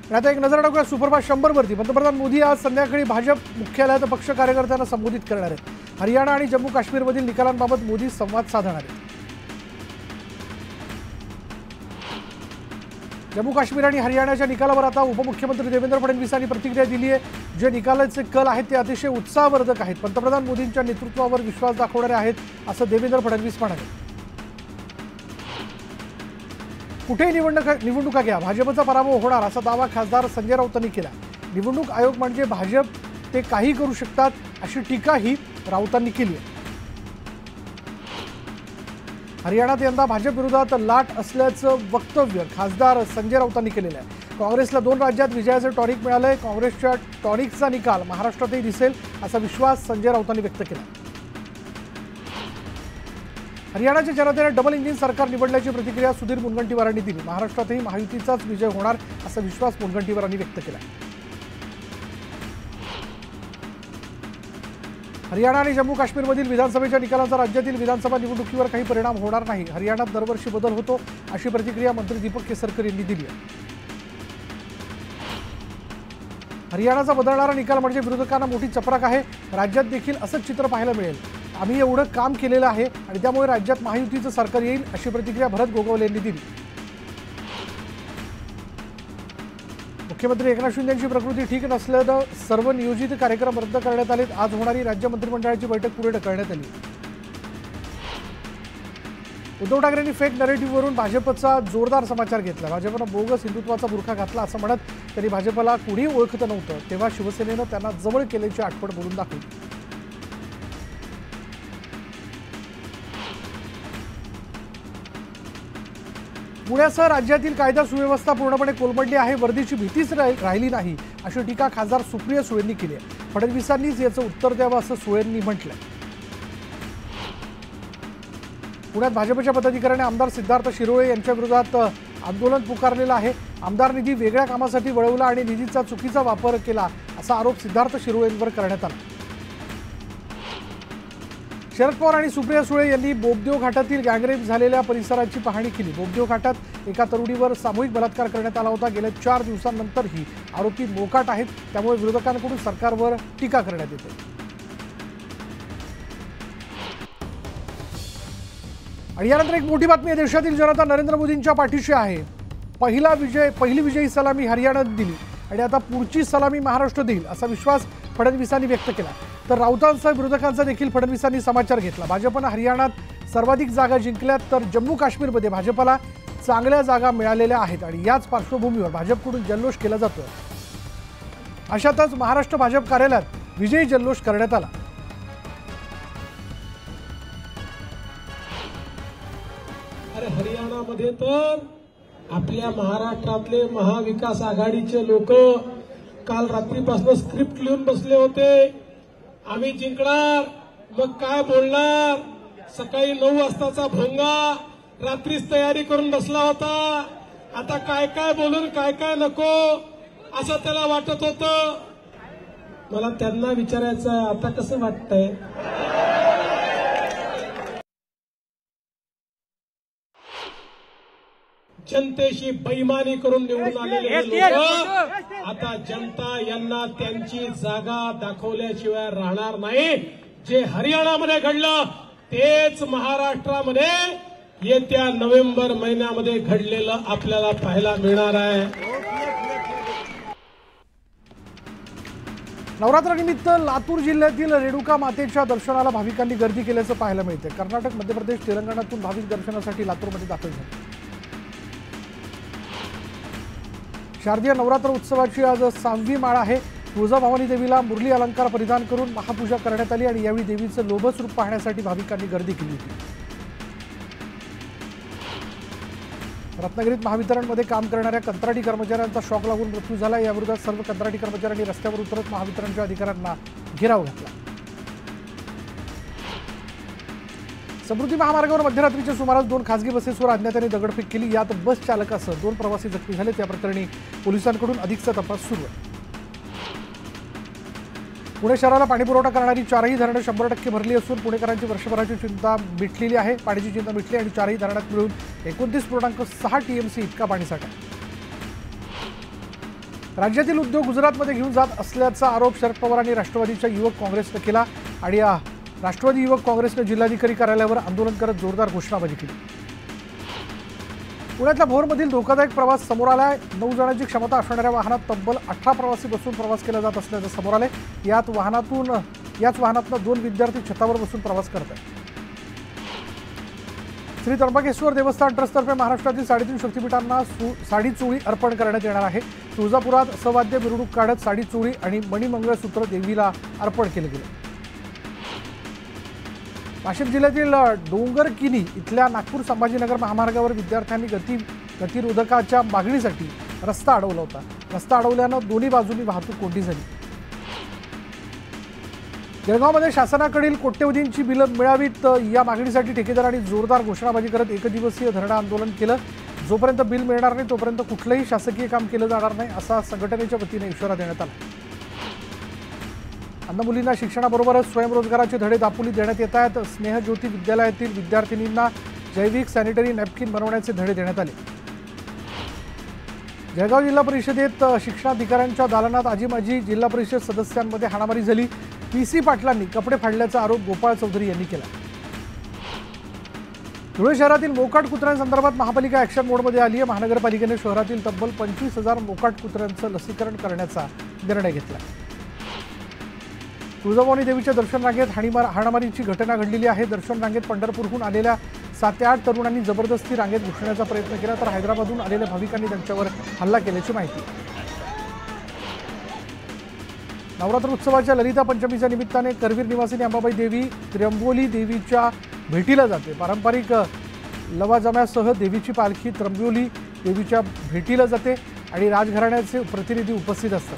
आता एक नजर टाकूया सुपरफास्ट 100 वरती। पंतप्रधान मोदी आज संध्याकाळी भाजप मुख्यालयात पक्ष कार्यकर्त्यांना संबोधित करणार आहेत। हरियाणा आणि जम्मू काश्मीरमधील निकालांबाबत मोदी संवाद साधणार आहेत। जम्मू काश्मीर आणि हरियाणाच्या निकालावर आता उपमुख्यमंत्री देवेंद्र फडणवीसांनी प्रतिक्रिया दिली आहे। जे निकालाचे कल आहेत ते अतिशय उत्साहवर्धक आहेत। पंतप्रधान मोदींच्या नेतृत्वावर विश्वास दाखवणारे आहेत असं देवेंद्र फडणवीस म्हणाले। कुठेही निवडणुका घ्या, भाजपचा पराभव होणार असा दावा खासदार संजय राऊतांनी केला। निवडणूक आयोग म्हणजे भाजप, ते काही करू शकतात अशी टीकाही राऊतांनी केली आहे। हरियाणात यंदा भाजप विरोधात लाट असल्याचं वक्तव्य खासदार संजय राऊतांनी केलेलं आहे। काँग्रेसला 2 राज्यात विजयाचं टॉनिक मिळालंय। काँग्रेसच्या टॉनिकचा निकाल महाराष्ट्रातही दिसेल असा विश्वास संजय राऊतांनी व्यक्त केला। हरियाणाच्या जनतेने डबल इंजिन सरकार निवडल्याची प्रतिक्रिया सुधीर मुनगंटीवारांनी दिली। महाराष्ट्रातही महायुतीचाच विजय होणार असा विश्वास मुनगंटीवारांनी व्यक्त केला। हरियाणा आणि जम्मू काश्मीरमधील विधानसभेच्या निकालांचा राज्यातील विधानसभा निवडणुकीवर काही परिणाम होणार नाही। हरियाणात दरवर्षी बदल होतो अशी प्रतिक्रिया मंत्री दीपक केसरकर यांनी दिली आहे। हरियाणाचा बदलणारा निकाल म्हणजे विरोधकांना मोठी चपराक आहे। राज्यात देखील असंच चित्र पाहायला मिळेल। आम्ही एवढं काम केलेलं आहे आणि त्यामुळे राज्यात महायुतीचं सरकार येईल अशी प्रतिक्रिया भरत गोगावले यांनी दिली। मुख्यमंत्री एकनाथ शिंदे यांची प्रकृती ठीक नसल्यानं सर्व नियोजित कार्यक्रम रद्द करण्यात आले। आज होणारी राज्य मंत्रिमंडळाची बैठक पुढे ढकलण्यात आली। उद्धव ठाकरेंनी फेक नरेटिव्हवरून भाजपचा जोरदार समाचार घेतला। भाजपनं बोगस हिंदुत्वाचा बुरखा घातला असं म्हणत त्यांनी भाजपला कुणी ओळखत नव्हतं तेव्हा शिवसेनेनं त्यांना जवळ केल्याची आठवण बोलून दाखवली। पुण्यासह राज्यातील कायदा सुव्यवस्था पूर्णपणे कोलमडली आहे। वर्दीची भीतीच राहिली नाही अशी टीका खासदार सुप्रिया सुळेंनी केली आहे। फडणवीसांनीच याचं उत्तर द्यावं असं सुळेंनी म्हटलंय। पुण्यात भाजपच्या पदाधिकाऱ्यांनी आमदार सिद्धार्थ शिरोळे यांच्या विरोधात आंदोलन पुकारलेलं आहे। आमदार निधी वेगळ्या कामासाठी वळवला आणि निधीचा चुकीचा वापर केला असा आरोप सिद्धार्थ शिरोळेंवर करण्यात आला। शरद पवार आणि सुप्रिया सुळे यांनी बोगदेव घाटातील गँगरेप झालेल्या परिसराची पाहणी केली। बोगदेव घाटात एका तरुणीवर सामूहिक बलात्कार करण्यात आला होता। गेल्या 4 दिवसांनंतरही आरोपी मोकाट आहेत, त्यामुळे विरोधकांकडून सरकारवर टीका करण्यात येते। आणि यानंतर एक मोठी बातमी आहे। देशातील जनता नरेंद्र मोदींच्या पाठीशी आहे। पहिली विजयी सलामी हरियाणात दिली आणि आता पुढची सलामी महाराष्ट्र देईल असा विश्वास फडणवीसांनी व्यक्त केला। तर राऊतांचा विरोधकांचा देखील फडणवीसांनी समाचार घेतला। भाजपनं हरियाणात सर्वाधिक जागा जिंकल्यात तर जम्मू काश्मीरमध्ये भाजपला चांगल्या जागा मिळालेल्या आहेत आणि याच पार्श्वभूमीवर भाजपकडून जल्लोष केला जातो। अशातच महाराष्ट्र भाजप कार्यालयात विजयी जल्लोष करण्यात आला। अरे हरियाणामध्ये तर आपल्या महाराष्ट्रातले महाविकास आघाडीचे लोक काल रात्रीपासून स्क्रिप्ट लिहून बसले होते। आम्ही जिंकणार, मग काय बोलणार। सकाळी 9 वाजताचा भोंगा रात्रीच तयारी करून बसला होता। आता काय काय बोलून काय काय नको असं त्याला वाटत होतं। मला त्यांना विचारायचं आता कसं वाटतंय। जनतेशी बेईमानी करून निवडून आलेले लोक आता जनता यांना त्यांची जागा दाखवल्याशिवाय राहणार नाही। जे हरियाणामध्ये घडलं तेच महाराष्ट्रामध्ये येत्या नोव्हेंबर महिन्यामध्ये घडलेलं आपल्याला पाहायला मिळणार आहे। नवरात्रानिमित्त लातूर जिल्ह्यातील रेणुका मातेच्या दर्शनाला भाविकांनी गर्दी केल्याचं पाहायला मिळते। कर्नाटक, मध्य प्रदेश, तेलंगणातून भाविक दर्शनासाठी लातूरमध्ये दाखल झाले। शारदीय नवरात्र उत्सवाची आज 6वी माळ आहे। तुळजाभवानी देवीला मुरली अलंकार परिधान करून महापूजा करण्यात आली आणि यावेळी देवीचं लोभस रूप पाहण्यासाठी भाविकांनी गर्दी केली होती। रत्नागिरीत महावितरणमध्ये काम करणाऱ्या कंत्राटी कर्मचाऱ्यांचा शॉक लागून मृत्यू झाला। याविरोधात सर्व कंत्राटी कर्मचाऱ्यांनी रस्त्यावर उतरत महावितरणच्या अधिकाऱ्यांना घेराव घातला। समृद्धी महामार्गावर मध्यरात्रीच्या सुमारास 2 खासगी बसेसवर अज्ञातांनी दगडफेक केली। यात बस चालकासह 2 प्रवासी जखमी झाले। त्या प्रकरणी पोलिसांकडून अधिकचा तपास सुरू आहे। पुणे शहराला पाणीपुरवठा करणारी 4ही धरणं 100% भरली असून पुणेकरांची वर्षभराची चिंता मिटलेली आहे। पाण्याची चिंता मिटली आणि 4ही धरणात मिळून 29.6 TMC इतका पाणीसाठा। राज्यातील उद्योग गुजरातमध्ये घेऊन जात असल्याचा आरोप शरद पवारांनी राष्ट्रवादीच्या युवक काँग्रेसनं केला आणि राष्ट्रवादी युवक काँग्रेसनं जिल्हाधिकारी कार्यालयावर आंदोलन करत जोरदार घोषणाबाजी केली। पुण्यातल्या भोरमधील धोकादायक प्रवास समोर आलाय। 9 जणांची क्षमता असणाऱ्या वाहनात तब्बल 18 प्रवासी बसून प्रवास केला जात असल्याचं समोर आले। याच वाहनातून 2 विद्यार्थी छतावर बसून प्रवास करत आहेत। श्री त्र्यंबकेश्वर देवस्थान ट्रस्टतर्फे महाराष्ट्रातील 3.5 शक्तिपीठांना साडी चोळी अर्पण करण्यात येणार आहे। तुळजापुरात सवाद्य मिरवणूक काढत साडी चोळी आणि मणिमंगळसूत्र देवीला अर्पण केलं गेलं। वाशिम जिल्ह्यातील डोंगरकिनी इथल्या नागपूर संभाजीनगर महामार्गावर विद्यार्थ्यांनी गतिरोधकाच्या मागणीसाठी रस्ता अडवला होता। रस्ता अडवल्यानं दोन्ही बाजूंनी वाहतूक कोंडी झाली। जळगावमध्ये शासनाकडील कोट्यवधींची बिलं मिळावीत या मागणीसाठी ठेकेदारांनी जोरदार घोषणाबाजी करत एकदिवसीय धरणे आंदोलन केलं। जोपर्यंत बिल मिळणार नाही तोपर्यंत कुठलंही शासकीय काम केलं जाणार नाही असा संघटनेच्या वतीने इशारा देण्यात आला। अन्न मुलींना शिक्षणाबरोबरच स्वयंरोजगाराचे धडे दापोलीत देण्यात येत आहेत। स्नेहज्योती विद्यालयातील विद्यार्थिनींना जैविक सॅनिटरी नॅपकिन बनवण्याचे धडे देण्यात आले। जळगाव जिल्हा परिषदेत शिक्षणाधिकाऱ्यांच्या दालनात आजी-माजी जिल्हा परिषद सदस्यांमध्ये हाणामारी झाली। पीसी पाटलांनी कपडे फाडल्याचा आरोप गोपाळ चौधरी यांनी केला। धुळे शहरातील मोकाट कुत्र्यांसंदर्भात महापालिका ॲक्शन मोडमध्ये आली आहे। महानगरपालिकेने शहरातील तब्बल 25,000 मोकाट कुत्र्यांचं लसीकरण करण्याचा निर्णय घेतला। तुळजाभवानी देवीच्या दर्शन रांगेत हाणामारीची घटना घडलेली आहे। दर्शन रांगेत पंढरपूरहून आलेल्या 7 ते 8 तरुणांनी जबरदस्ती रांगेत घुसण्याचा प्रयत्न केला तर हैदराबादहून आलेल्या भाविकांनी त्यांच्यावर हल्ला केल्याची माहिती। नवरात्र उत्सवाच्या ललिता पंचमीच्या निमित्ताने करवीर निवासिनी अंबाबाई देवी त्र्यंबोली देवीच्या भेटीला जाते। पारंपरिक लवाजम्यासह देवीची पालखी त्र्यंबोली देवीच्या भेटीला जाते आणि राजघराण्याचे प्रतिनिधी उपस्थित असतात।